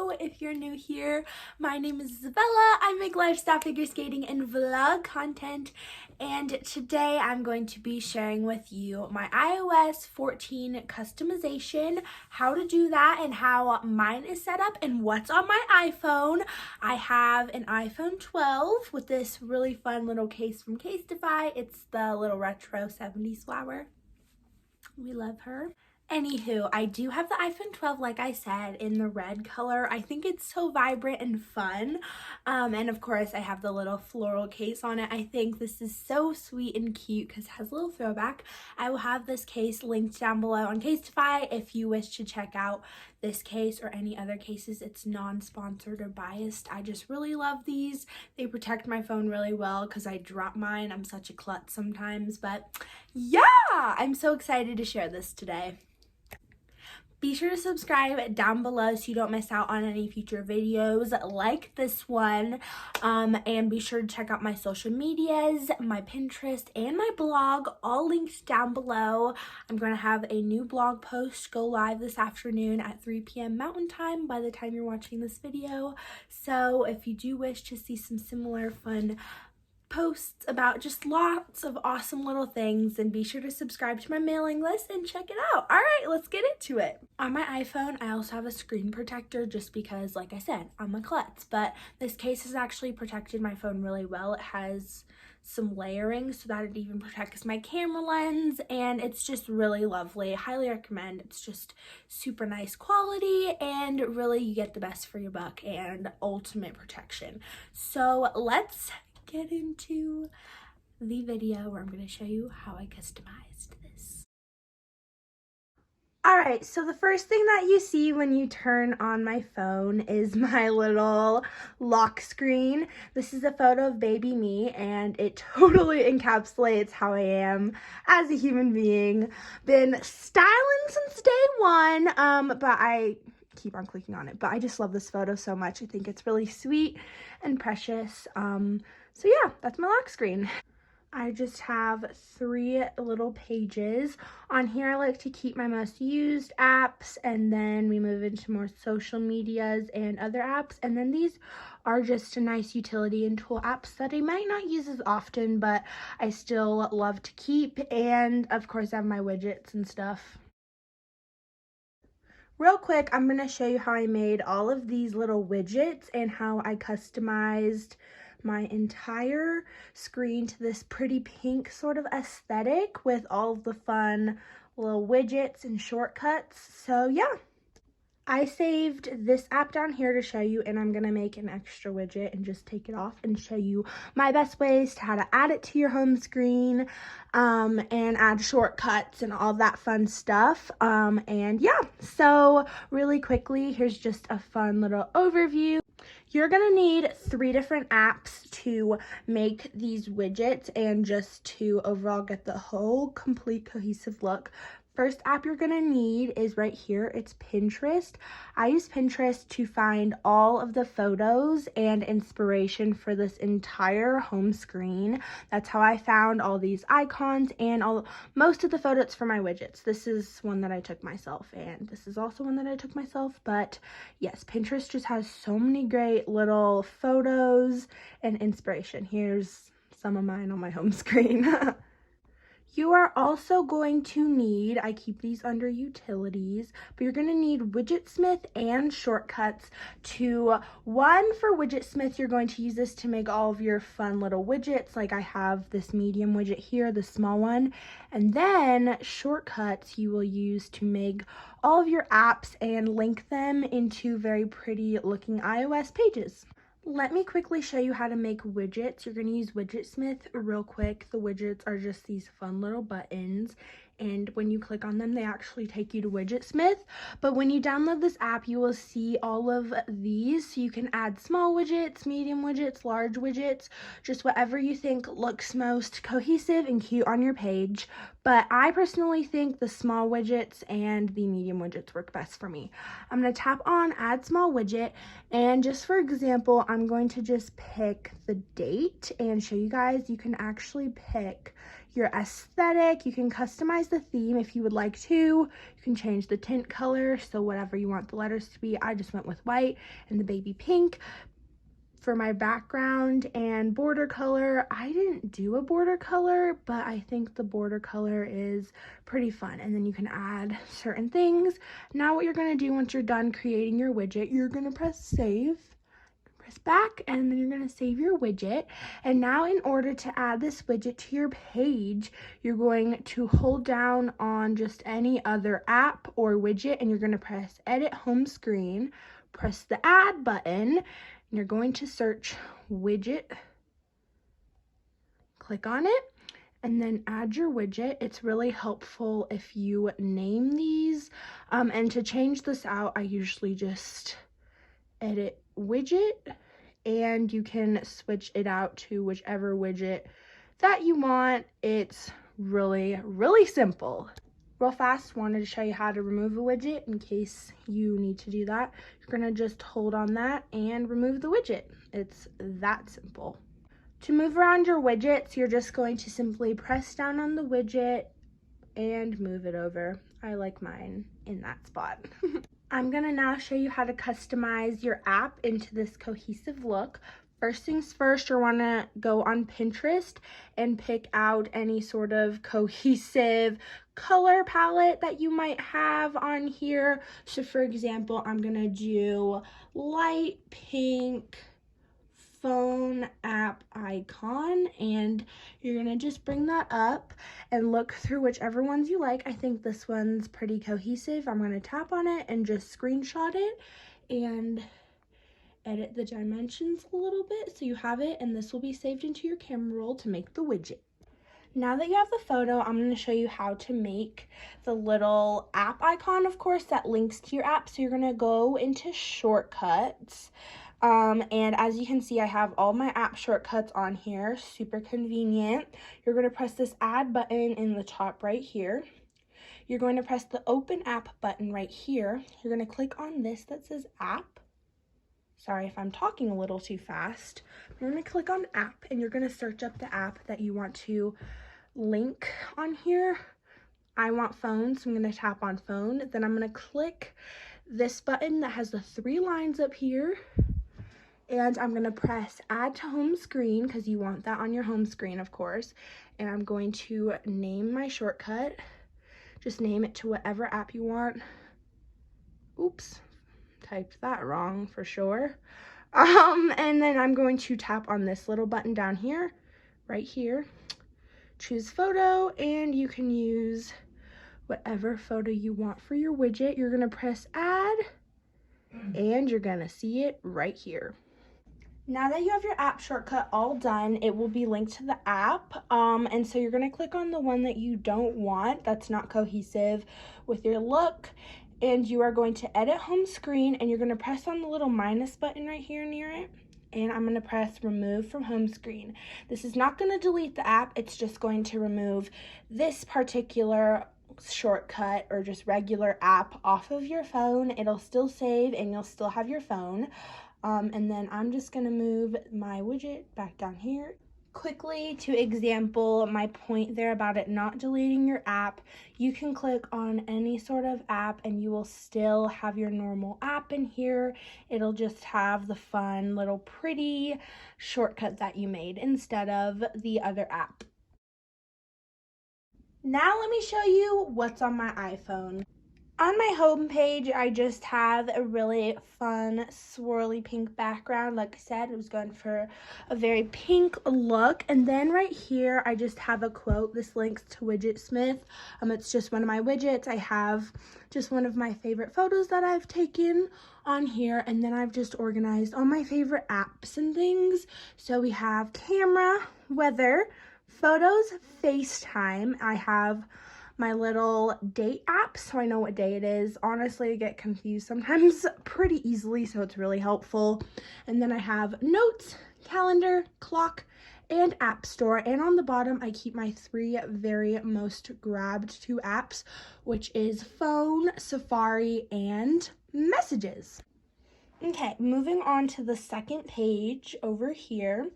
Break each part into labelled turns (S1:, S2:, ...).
S1: Hello, if you're new here, my name is Isabella. I make lifestyle figure skating and vlog content, and today I'm going to be sharing with you my iOS 14 customization, how to do that and how mine is set up and what's on my iPhone. I have an iPhone 12 with this really fun little case from Casetify. It's the little retro 70s flower. We love her. Anywho, I do have the iPhone 12, like I said, in the red color. I think it's so vibrant and fun. And of course, I have the little floral case on it. I think this is so sweet and cute because it has a little throwback. I will have this case linked down below on Casetify if you wish to check out this case or any other cases. It's non-sponsored or biased. I just really love these. They protect my phone really well because I drop mine. I'm such a klutz sometimes, but yeah, I'm so excited to share this today. Be sure to subscribe down below so you don't miss out on any future videos like this one. And be sure to check out my social medias, my Pinterest, and my blog, all linked down below. I'm going to have a new blog post go live this afternoon at 3 p.m. Mountain Time by the time you're watching this video. So if you do wish to see some similar fun posts about just lots of awesome little things, and be sure to subscribe to my mailing list and check it out. All right, let's get into it. On my iPhone, I also have a screen protector just because, like I said, I'm a klutz, but this case has actually protected my phone really well. It has some layering so that it even protects my camera lens, and it's just really lovely. I highly recommend. It's just super nice quality, and really you get the best for your buck and ultimate protection. So let's get into the video where I'm going to show you how I customized this. Alright, so the first thing that you see when you turn on my phone is my little lock screen. This is a photo of baby me, and it totally encapsulates how I am as a human being. Been styling since day one, but I keep on clicking on it, but I just love this photo so much. I think it's really sweet and precious. So yeah, that's my lock screen. I just have 3 little pages. On here, I like to keep my most used apps, and then we move into more social medias and other apps. And then these are just a nice utility and tool apps that I might not use as often, but I still love to keep. And of course, I have my widgets and stuff. Real quick, I'm going to show you how I made all of these little widgets and how I customized my entire screen to this pretty pink sort of aesthetic with all of the fun little widgets and shortcuts. So yeah, I saved this app down here to show you, and I'm going to make an extra widget and just take it off and show you my best ways to how to add it to your home screen, and add shortcuts and all that fun stuff. And yeah, so really quickly, here's just a fun little overview. You're going to need 3 different apps to make these widgets and just to overall get the whole complete cohesive look. First app you're going to need is right here. It's Pinterest. I use Pinterest to find all of the photos and inspiration for this entire home screen. That's how I found all these icons and most of the photos for my widgets. This is one that I took myself, and this is also one that I took myself. But yes, Pinterest just has so many great little photos and inspiration. Here's some of mine on my home screen. You are also going to need, I keep these under utilities, but you're going to need WidgetSmith and shortcuts to, one, for WidgetSmith, you're going to use this to make all of your fun little widgets. Like I have this medium widget here, the small one, and then shortcuts you will use to make all of your apps and link them into very pretty looking iOS pages. Let me quickly show you how to make widgets. You're going to use WidgetSmith real quick. The widgets are just these fun little buttons, and when you click on them, they actually take you to WidgetSmith. But when you download this app, you will see all of these. So you can add small widgets, medium widgets, large widgets, just whatever you think looks most cohesive and cute on your page. But I personally think the small widgets and the medium widgets work best for me. I'm going to tap on Add Small Widget, and just for example, I'm going to just pick the date and show you guys you can actually pick your aesthetic. You can customize the theme if you would like to. You can change the tint color, so whatever you want the letters to be. I just went with white and the baby pink for my background. And border color, I didn't do a border color, but I think the border color is pretty fun. And then you can add certain things. Now what you're going to do once you're done creating your widget, you're going to press save, press back, and then you're going to save your widget. And now in order to add this widget to your page, you're going to hold down on just any other app or widget, and you're going to press edit home screen, press the add button, and you're going to search widget, click on it, and then add your widget. It's really helpful if you name these. And to change this out, I usually just edit widget, and you can switch it out to whichever widget that you want. It's really, really simple. Real fast, wanted to show you how to remove a widget in case you need to do that. You're gonna just hold on that and remove the widget. It's that simple. To move around your widgets, you're just going to simply press down on the widget and move it over. I like mine in that spot. I'm gonna now show you how to customize your app into this cohesive look. First things first, you'll wanna go on Pinterest and pick out any sort of cohesive color palette that you might have on here. So for example, I'm gonna do light pink phone app icon, and you're gonna just bring that up and look through whichever ones you like. I think this one's pretty cohesive. I'm gonna tap on it and just screenshot it and edit the dimensions a little bit so you have it, and this will be saved into your camera roll to make the widget. Now that you have the photo, I'm going to show you how to make the little app icon, of course, that links to your app. So you're going to go into shortcuts. And as you can see, I have all my app shortcuts on here, super convenient. You're going to press this add button in the top right here. You're going to press the open app button right here. You're going to click on this that says app. Sorry if I'm talking a little too fast. You're going to click on app, and you're going to search up the app that you want to link on here. I want phone, so I'm going to tap on phone. Then I'm going to click this button that has the 3 lines up here, and I'm going to press add to home screen because you want that on your home screen, of course. And I'm going to name my shortcut. Just name it to whatever app you want. Oops, typed that wrong for sure. And then I'm going to tap on this little button down here, right here. Choose photo, and you can use whatever photo you want for your widget. You're gonna press add, and you're gonna see it right here. Now that you have your app shortcut all done, it will be linked to the app. And so you're gonna click on the one that you don't want, that's not cohesive with your look, and you are going to edit home screen, and you're gonna press on the little minus button right here near it. And I'm going to press remove from home screen. This is not going to delete the app, it's just going to remove this particular shortcut or just regular app off of your phone. It'll still save and you'll still have your phone. And then I'm just going to move my widget back down here. Quickly to example my point there about it not deleting your app, you can click on any sort of app and you will still have your normal app in here. It'll just have the fun little pretty shortcut that you made instead of the other app. Now let me show you what's on my iPhone. On my home page, I just have a really fun swirly pink background. Like I said, I was going for a very pink look. And then right here, I just have a quote. This links to WHATS. It's just one of my widgets. I have just one of my favorite photos that I've taken on here. And then I've just organized all my favorite apps and things. So we have camera, weather, photos, FaceTime. I have my little date app, so I know what day it is. Honestly, I get confused sometimes pretty easily, so it's really helpful. And then I have notes, calendar, clock, and app store. And on the bottom, I keep my 3 very most grabbed to apps, which is phone, Safari, and messages. Okay, moving on to the second page over here,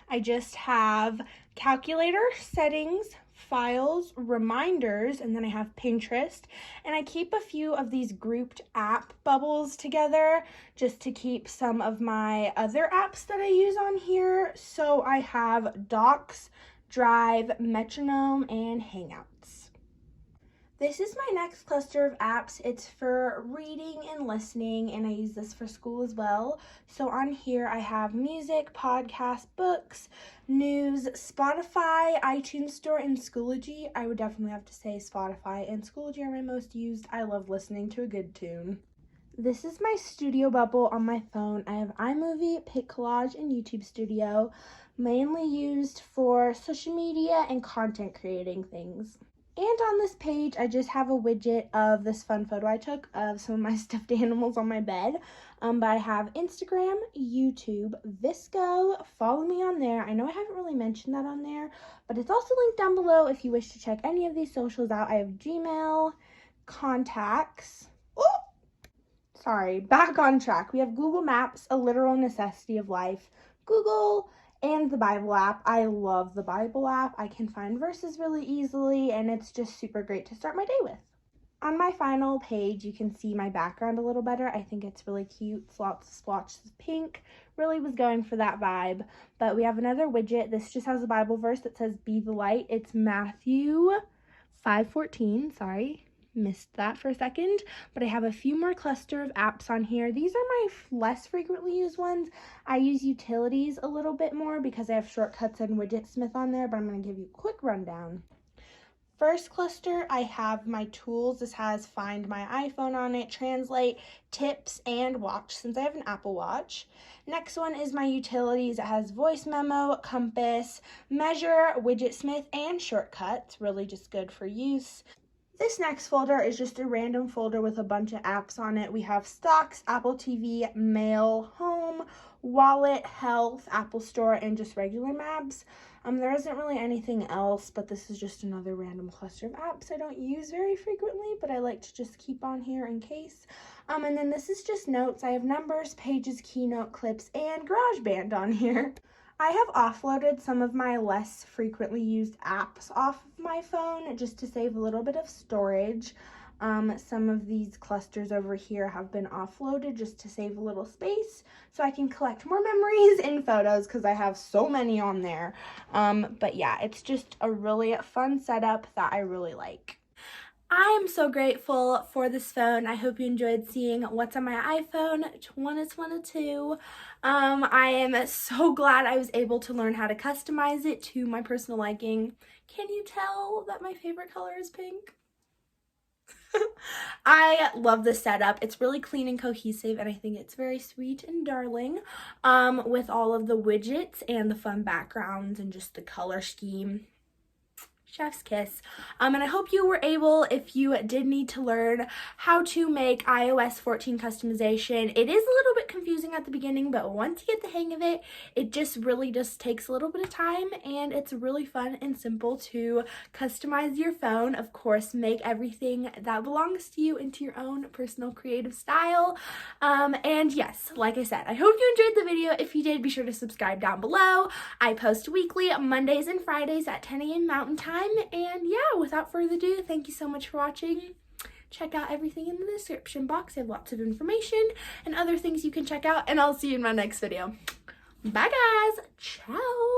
S1: I just have calculator, settings, files, reminders, and then I have Pinterest. And I keep a few of these grouped app bubbles together just to keep some of my other apps that I use on here. So I have Docs, Drive, Metronome, and Hangouts. This is my next cluster of apps. It's for reading and listening, and I use this for school as well. So on here I have music, podcasts, books, news, Spotify, iTunes Store, and Schoology. I would definitely have to say Spotify and Schoology are my most used. I love listening to a good tune. This is my studio bubble on my phone. I have iMovie, Pic Collage, and YouTube Studio, mainly used for social media and content creating things. And on this page, I just have a widget of this fun photo I took of some of my stuffed animals on my bed. But I have Instagram, YouTube, Visco. Follow me on there. I know I haven't really mentioned that on there, but it's also linked down below if you wish to check any of these socials out. I have Gmail, contacts. Oh, sorry, back on track. We have Google Maps, a literal necessity of life. Google, and the Bible app. I love the Bible app. I can find verses really easily, and it's just super great to start my day with. On my final page, you can see my background a little better. I think it's really cute. Lots of splotches of pink. Really was going for that vibe. But we have another widget. This just has a Bible verse that says, "Be the light." It's Matthew 5:14. Sorry. Missed that for a second, but I have a few more cluster of apps on here. These are my less frequently used ones. I use utilities a little bit more because I have shortcuts and WHATS on there, but I'm going to give you a quick rundown. First cluster, I have my tools. This has Find My iPhone on it, Translate, Tips, and Watch since I have an Apple Watch. Next one is my utilities. It has Voice Memo, Compass, Measure, WidgetSmith, and Shortcuts. Really just good for use. This next folder is just a random folder with a bunch of apps on it. We have Stocks, Apple TV, Mail, Home, Wallet, Health, Apple Store, and just regular maps. There isn't really anything else, but this is just another random cluster of apps I don't use very frequently, but I like to just keep on here in case. And then this is just notes. I have numbers, pages, keynote clips, and GarageBand on here. I have offloaded some of my less frequently used apps off of my phone just to save a little bit of storage. Some of these clusters over here have been offloaded just to save a little space so I can collect more memories and photos because I have so many on there. But yeah, it's just a really fun setup that I really like. I am so grateful for this phone. I hope you enjoyed seeing what's on my iPhone 2022. I am so glad I was able to learn how to customize it to my personal liking. Can you tell that my favorite color is pink? I love this setup. It's really clean and cohesive, and I think it's very sweet and darling with all of the widgets and the fun backgrounds and just the color scheme. Chef's kiss. And I hope you were able, if you did need to learn how to make iOS 14 customization. It is a little bit confusing at the beginning, but once you get the hang of it, it just really just takes a little bit of time, and it's really fun and simple to customize your phone. Of course, make everything that belongs to you into your own personal creative style. And yes, like I said, I hope you enjoyed the video. If you did, be sure to subscribe down below. I post weekly, Mondays and Fridays at 10 a.m. Mountain Time. And yeah, without further ado, thank you so much for watching. Check out everything in the description box. I have lots of information and other things you can check out, and I'll see you in my next video. Bye guys. Ciao.